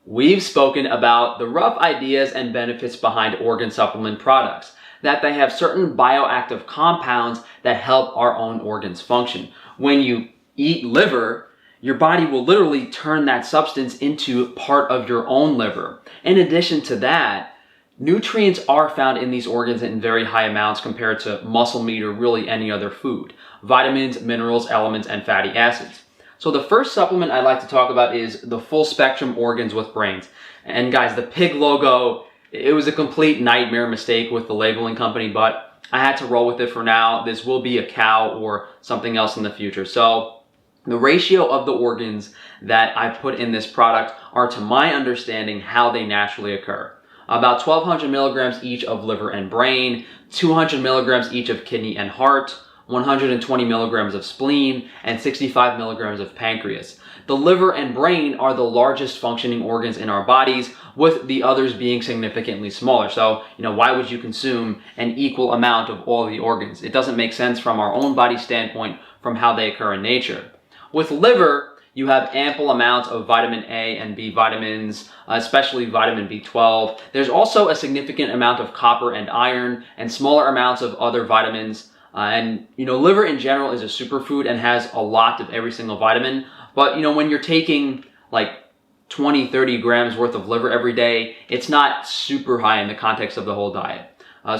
We've spoken about the rough ideas and benefits behind organ supplement products, that they have certain bioactive compounds that help our own organs function. When you eat liver, your body will literally turn that substance into part of your own liver. In addition to that, nutrients are found in these organs in very high amounts compared to muscle meat or really any other food. Vitamins, minerals, elements, and fatty acids. So the first supplement I'd like to talk about is the Full Spectrum Organs with Brains. And guys, the pig logo, it was a complete nightmare mistake with the labeling company, but I had to roll with it for now. This will be a cow or something else in the future. So the ratio of the organs that I put in this product are, to my understanding, how they naturally occur. About 1,200 milligrams each of liver and brain, 200 milligrams each of kidney and heart, 120 milligrams of spleen, and 65 milligrams of pancreas. The liver and brain are the largest functioning organs in our bodies, with the others being significantly smaller. So, why would you consume an equal amount of all the organs? It doesn't make sense from our own body standpoint from how they occur in nature. With liver, you have ample amounts of vitamin A and B vitamins, especially vitamin B12. There's also a significant amount of copper and iron, and smaller amounts of other vitamins. Liver in general is a superfood and has a lot of every single vitamin. But, when you're taking like 20, 30 grams worth of liver every day, it's not super high in the context of the whole diet.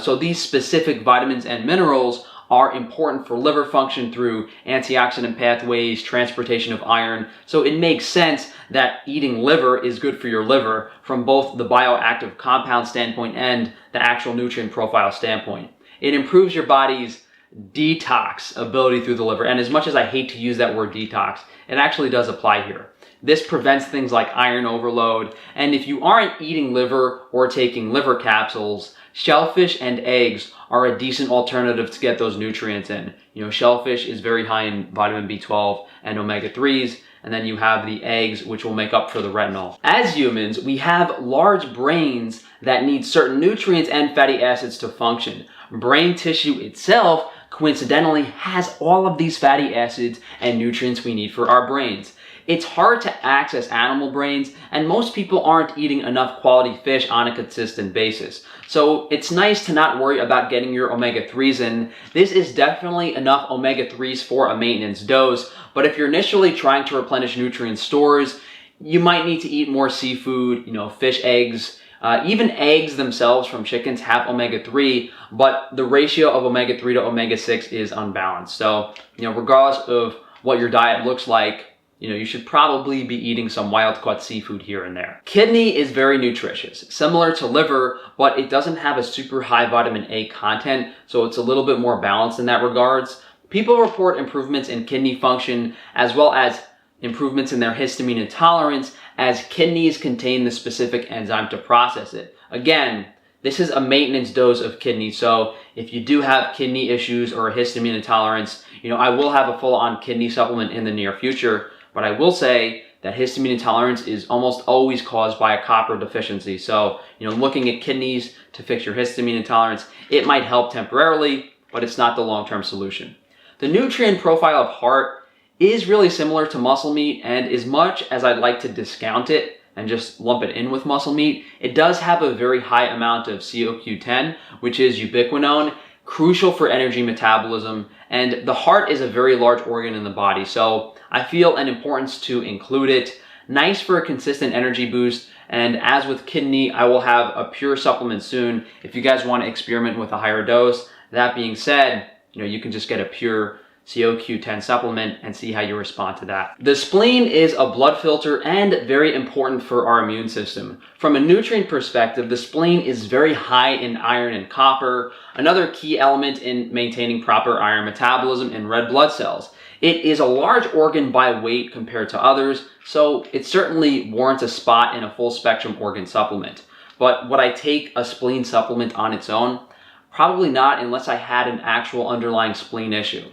So these specific vitamins and minerals are important for liver function through antioxidant pathways, transportation of iron. So it makes sense that eating liver is good for your liver from both the bioactive compound standpoint and the actual nutrient profile standpoint. It improves your body's detox ability through the liver. And as much as I hate to use that word detox, it actually does apply here. This prevents things like iron overload. And if you aren't eating liver or taking liver capsules, shellfish and eggs are a decent alternative to get those nutrients in. Shellfish is very high in vitamin B12 and omega-3s, and then you have the eggs, which will make up for the retinol. As humans, we have large brains that need certain nutrients and fatty acids to function. Brain tissue itself, coincidentally, has all of these fatty acids and nutrients we need for our brains. It's hard to access animal brains, and most people aren't eating enough quality fish on a consistent basis. So it's nice to not worry about getting your omega-3s in. This is definitely enough omega-3s for a maintenance dose, but if you're initially trying to replenish nutrient stores, you might need to eat more seafood, fish, eggs. Even eggs themselves from chickens have omega-3, but the ratio of omega-3 to omega-6 is unbalanced. So, regardless of what your diet looks like, you should probably be eating some wild-caught seafood here and there. Kidney is very nutritious, similar to liver, but it doesn't have a super high vitamin A content, so it's a little bit more balanced in that regards. People report improvements in kidney function as well as improvements in their histamine intolerance, as kidneys contain the specific enzyme to process it. Again, this is a maintenance dose of kidney, so if you do have kidney issues or a histamine intolerance, I will have a full-on kidney supplement in the near future. But I will say that histamine intolerance is almost always caused by a copper deficiency. So, looking at kidneys to fix your histamine intolerance, it might help temporarily, but it's not the long-term solution. The nutrient profile of heart is really similar to muscle meat, and as much as I'd like to discount it and just lump it in with muscle meat, it does have a very high amount of CoQ10, which is ubiquinone, crucial for energy metabolism, and the heart is a very large organ in the body, so I feel an importance to include it. Nice for a consistent energy boost, and as with kidney, I will have a pure supplement soon if you guys want to experiment with a higher dose. That being said, you can just get a pure CoQ10 supplement and see how you respond to that. The spleen is a blood filter and very important for our immune system. From a nutrient perspective, the spleen is very high in iron and copper, another key element in maintaining proper iron metabolism in red blood cells. It is a large organ by weight compared to others, so it certainly warrants a spot in a full spectrum organ supplement. But would I take a spleen supplement on its own? Probably not, unless I had an actual underlying spleen issue.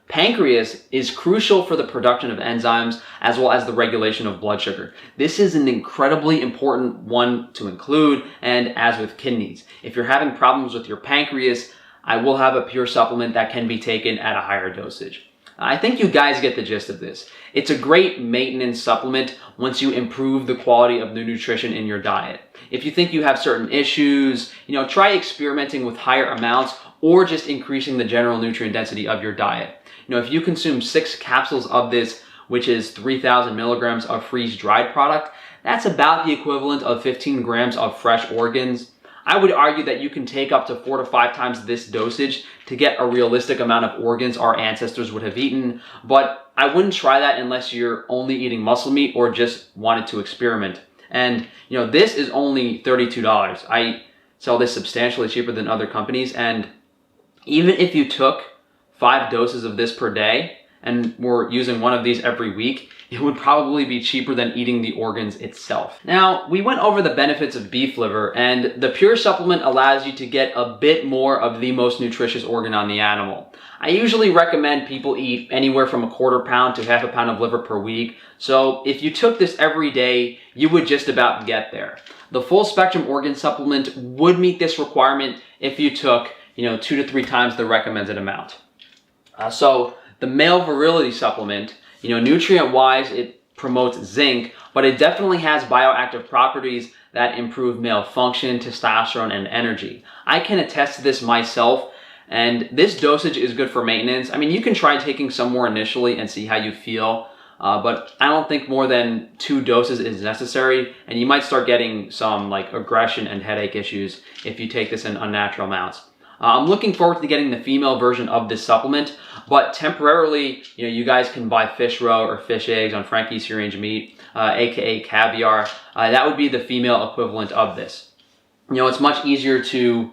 Pancreas is crucial for the production of enzymes as well as the regulation of blood sugar. This is an incredibly important one to include, and as with kidneys, if you're having problems with your pancreas, I will have a pure supplement that can be taken at a higher dosage. I think you guys get the gist of this. It's a great maintenance supplement once you improve the quality of the nutrition in your diet. If you think you have certain issues, try experimenting with higher amounts or just increasing the general nutrient density of your diet. If you consume 6 capsules of this, which is 3,000 milligrams of freeze-dried product, that's about the equivalent of 15 grams of fresh organs. I would argue that you can take up to 4 to 5 times this dosage to get a realistic amount of organs our ancestors would have eaten, but I wouldn't try that unless you're only eating muscle meat or just wanted to experiment. And, this is only $32. I sell this substantially cheaper than other companies, and even if you took 5 doses of this per day and were using one of these every week, it would probably be cheaper than eating the organs itself. Now, we went over the benefits of beef liver, and the pure supplement allows you to get a bit more of the most nutritious organ on the animal. I usually recommend people eat anywhere from a quarter pound to half a pound of liver per week, so if you took this every day, you would just about get there. The full spectrum organ supplement would meet this requirement if you took 2 to 3 times the recommended amount. So the male virility supplement, nutrient-wise, it promotes zinc, but it definitely has bioactive properties that improve male function, testosterone, and energy. I can attest to this myself, and this dosage is good for maintenance. I mean, you can try taking some more initially and see how you feel, but I don't think more than 2 doses is necessary, and you might start getting some aggression and headache issues if you take this in unnatural amounts. I'm looking forward to getting the female version of this supplement, but temporarily, you guys can buy fish roe or fish eggs on Frankie's Free Range Meat, aka caviar. That would be the female equivalent of this. It's much easier to,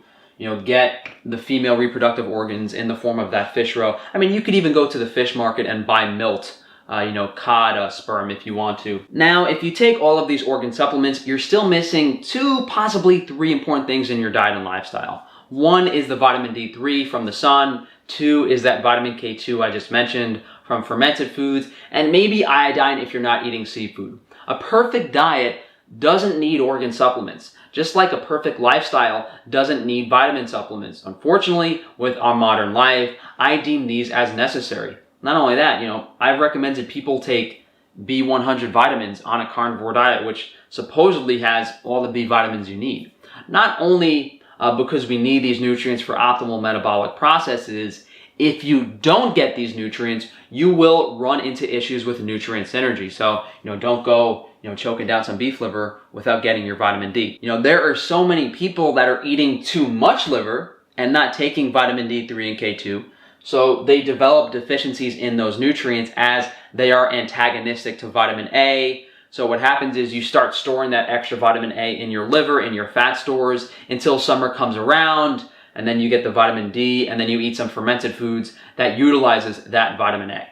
get the female reproductive organs in the form of that fish roe. I mean, you could even go to the fish market and buy milt, cod sperm if you want to. Now, if you take all of these organ supplements, you're still missing 2, possibly 3 important things in your diet and lifestyle. 1 is the vitamin D3 from the sun. 2 is that vitamin K2 I just mentioned from fermented foods, and maybe iodine if you're not eating seafood. A perfect diet doesn't need organ supplements, just like a perfect lifestyle doesn't need vitamin supplements. Unfortunately, with our modern life, I deem these as necessary. Not only that, I've recommended people take B100 vitamins on a carnivore diet, which supposedly has all the B vitamins you need. Not only because we need these nutrients for optimal metabolic processes, if you don't get these nutrients, you will run into issues with nutrient synergy. So, don't go, choking down some beef liver without getting your vitamin D. There are so many people that are eating too much liver and not taking vitamin D3 and K2. So they develop deficiencies in those nutrients as they are antagonistic to vitamin A. So what happens is you start storing that extra vitamin A in your liver, in your fat stores, until summer comes around, and then you get the vitamin D, and then you eat some fermented foods that utilizes that vitamin A.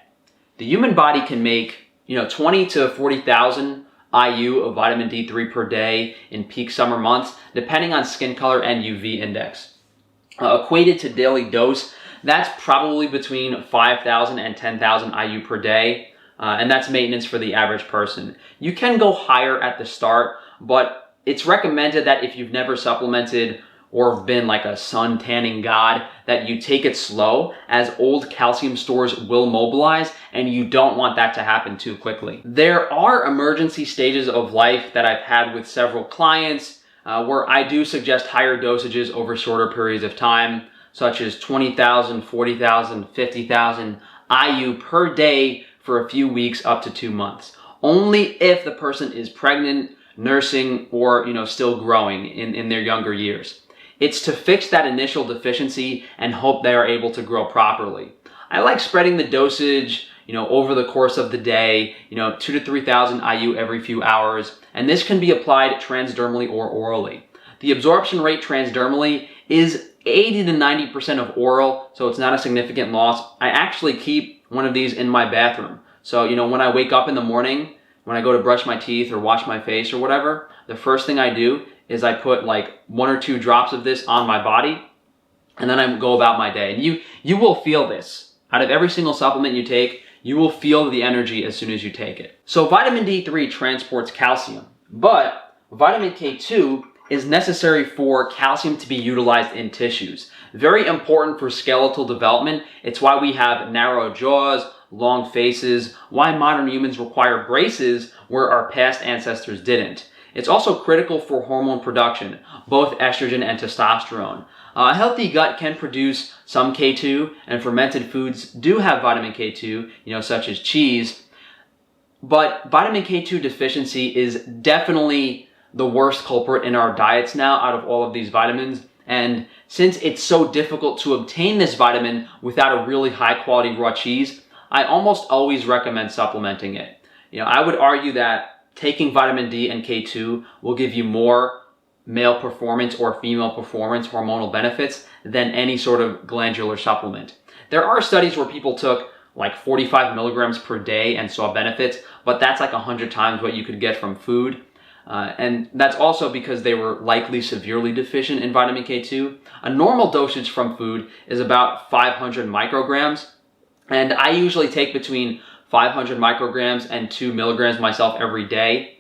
The human body can make, 20 to 40,000 IU of vitamin D3 per day in peak summer months, depending on skin color and UV index. Equated to daily dose, that's probably between 5,000 and 10,000 IU per day. And that's maintenance for the average person. You can go higher at the start, but it's recommended that if you've never supplemented or been like a sun tanning god, that you take it slow, as old calcium stores will mobilize, and you don't want that to happen too quickly. There are emergency stages of life that I've had with several clients where I do suggest higher dosages over shorter periods of time, such as 20,000, 40,000, 50,000 IU per day for a few weeks up to 2 months. Only if the person is pregnant, nursing, or still growing in their younger years. It's to fix that initial deficiency and hope they are able to grow properly. I like spreading the dosage, over the course of the day, 2 to 3,000 IU every few hours, and this can be applied transdermally or orally. The absorption rate transdermally is 80 to 90% of oral, so it's not a significant loss. I actually keep one of these in my bathroom. So, when I wake up in the morning, when I go to brush my teeth or wash my face or whatever, the first thing I do is I put 1 or 2 drops of this on my body, and then I go about my day. And you will feel this. Out of every single supplement you take, you will feel the energy as soon as you take it. So vitamin D3 transports calcium, but vitamin K2 is necessary for calcium to be utilized in tissues. Very important for skeletal development. It's why we have narrow jaws, long faces, why modern humans require braces where our past ancestors didn't. It's also critical for hormone production, both estrogen and testosterone. A healthy gut can produce some K2, and fermented foods do have vitamin K2, such as cheese. But vitamin K2 deficiency is definitely the worst culprit in our diets now out of all of these vitamins. And since it's so difficult to obtain this vitamin without a really high quality raw cheese, I almost always recommend supplementing it. I would argue that taking vitamin D and K2 will give you more male performance or female performance hormonal benefits than any sort of glandular supplement. There are studies where people took like 45 milligrams per day and saw benefits, but that's like 100 times what you could get from food. And that's also because they were likely severely deficient in vitamin K2. A normal dosage from food is about 500 micrograms, and I usually take between 500 micrograms and 2 milligrams myself every day.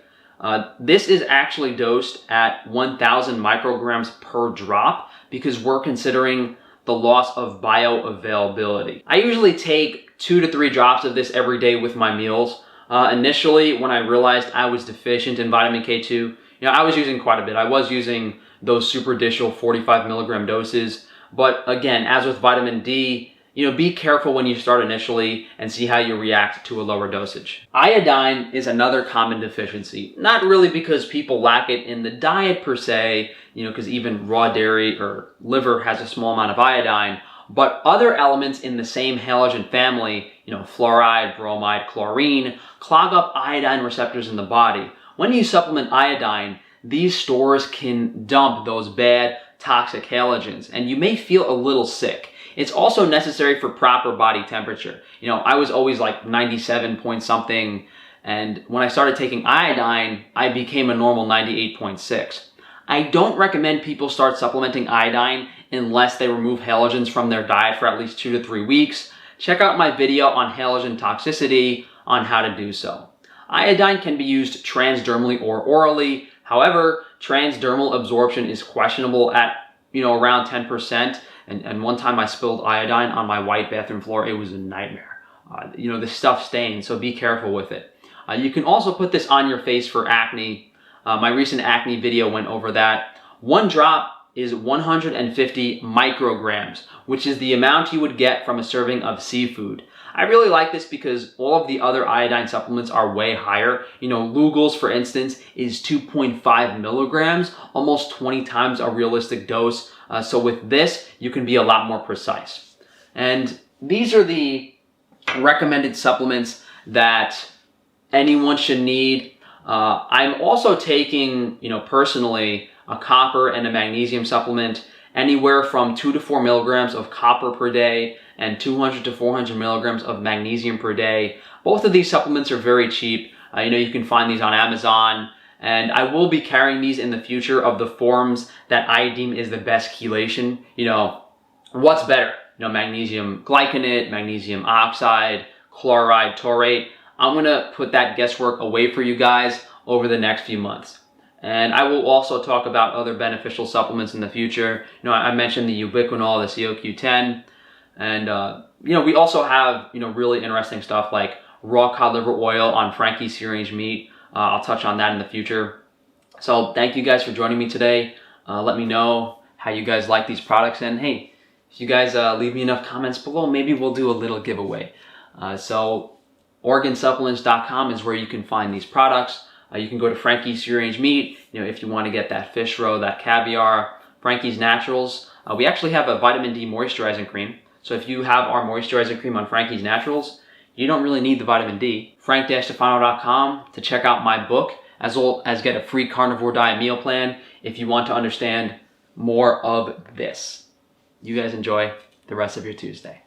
This is actually dosed at 1,000 micrograms per drop because we're considering the loss of bioavailability. I usually take 2 to 3 drops of this every day with my meals. Initially, when I realized I was deficient in vitamin K2, I was using quite a bit. I was using those superficial 45 milligram doses. But again, as with vitamin D, be careful when you start initially and see how you react to a lower dosage. Iodine is another common deficiency. Not really because people lack it in the diet per se, because even raw dairy or liver has a small amount of iodine, but other elements in the same halogen family, fluoride, bromide, chlorine, clog up iodine receptors in the body. When you supplement iodine, these stores can dump those bad toxic halogens, and you may feel a little sick. It's also necessary for proper body temperature. I was always like 97 point something, and when I started taking iodine, I became a normal 98.6. I don't recommend people start supplementing iodine unless they remove halogens from their diet for at least 2 to 3 weeks. Check out my video on halogen toxicity on how to do so. Iodine can be used transdermally or orally. However, transdermal absorption is questionable at around 10%. And one time I spilled iodine on my white bathroom floor. It was a nightmare. The stuff stained, so be careful with it. You can also put this on your face for acne. My recent acne video went over that. 1 drop is 150 micrograms, which is the amount you would get from a serving of seafood. I really like this because all of the other iodine supplements are way higher. Lugol's, for instance, is 2.5 milligrams, almost 20 times a realistic dose. So with this, you can be a lot more precise. And these are the recommended supplements that anyone should need. I'm also taking, personally, a copper and a magnesium supplement, anywhere from 2 to 4 milligrams of copper per day and 200 to 400 milligrams of magnesium per day. Both of these supplements are very cheap. You can find these on Amazon. And I will be carrying these in the future of the forms that I deem is the best chelation. What's better? Magnesium glycinate, magnesium oxide, chloride, taurate. I'm going to put that guesswork away for you guys over the next few months. And I will also talk about other beneficial supplements in the future. I mentioned the ubiquinol, the CoQ10. And, we also have, really interesting stuff like raw cod liver oil on Frankie's Free Range Meat. I'll touch on that in the future. So thank you guys for joining me today. Let me know how you guys like these products. And hey, if you guys leave me enough comments below, maybe we'll do a little giveaway. So organsupplements.com is where you can find these products. You can go to Frankie's Free Range Meat, if you want to get that fish roe, that caviar. Frankie's Naturals. We actually have a vitamin D moisturizing cream. So if you have our moisturizing cream on Frankie's Naturals, you don't really need the vitamin D. Frank-Tufano.com to check out my book, as well as get a free carnivore diet meal plan if you want to understand more of this. You guys enjoy the rest of your Tuesday.